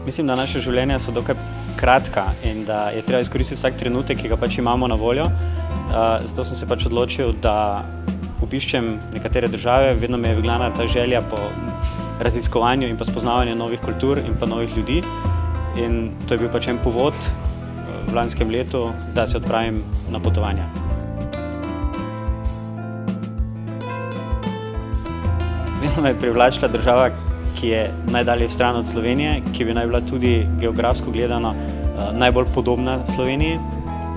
Mislim, da naše življenja so dokaj kratka in da je treba izkoristiti vsak trenutek, ki ga pač imamo na voljo. Zato sem se pač odločil, da obiščem nekatere države. Vedno me je vignala ta želja po raziskovanju in pa spoznavanju novih kultur in pa novih ljudi. In to je bil pač en povod v lanskem letu, da se odpravim na potovanja. Vedno me je privlačila država, ki je najdalje stran od Slovenije, ki bi naj bila tudi geografsko gledano najbolj podobna Sloveniji.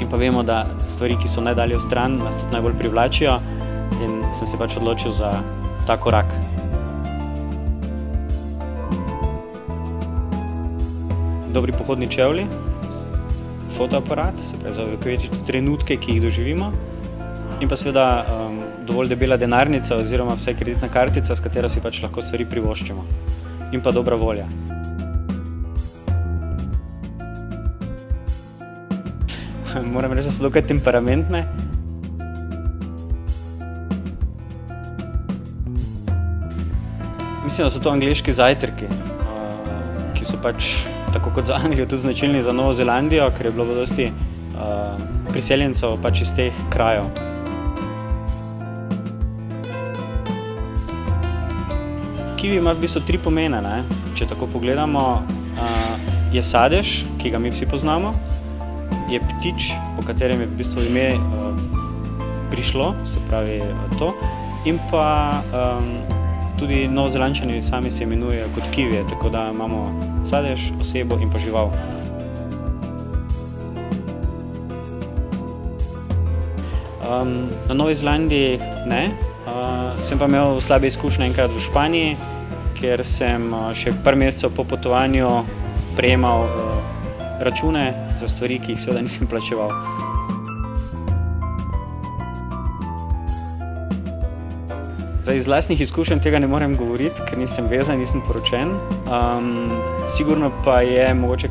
In pa vemo, da stvari, ki so najdalje stran, nas tudi najbolj privlačijo in sem se pač odločil za ta korak. Dobri pohodni čevlji, fotoaparat, se pravi za ovekovečiti trenutke, ki jih doživimo, in pa seveda dovolj debela denarnica oziroma vsaj kreditna kartica, s katero si pač lahko stvari privoščimo. In pa dobra volja. Moram reči, da so dokaj temperamentne. Mislim, da so to angleški zajtrki, ki so pač tako kot za Anglijo tudi značilni za Novo Zelandijo, ker je bilo dosti priseljencev pač iz teh krajev. Kivi ima v bistvu 3 pomene, ne? Če tako pogledamo, je sadež, ki ga mi vsi poznamo, je ptič, po katerem je v bistvu ime prišlo, se pravi to, in pa tudi Novozelandčani sami se imenujejo kot kivije, tako da imamo sadež, osebo in pa žival. Na Novi Zelandiji ne, sem pa imel slabe izkušnje enkrat v Španiji, ker sem še par mesecev po potovanju prejemal račune za stvari, ki jih seveda nisem plačeval. Iz lastnih izkušenj tega ne morem govoriti, ker nisem vezan, nisem poročen. Sigurno pa je mogoče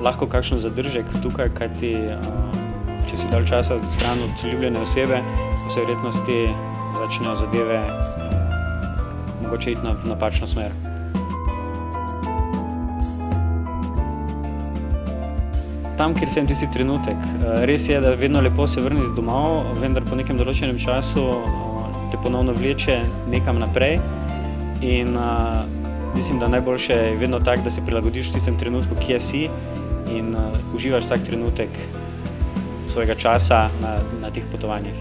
lahko kakšen zadržek tukaj, kajti če si dalj časa stran od ljubljene osebe, po vsej verjetnosti začnejo zadeve mogoče iti v napačno smer. Tam, kjer sem tisti trenutek. Res je, da vedno lepo se vrniti domov, vendar po nekem določenem času te ponovno vleče nekam naprej in mislim, da najboljše je vedno tak, da se prilagodiš v tistem trenutku, kje si in uživaš vsak trenutek svojega časa na teh potovanjih.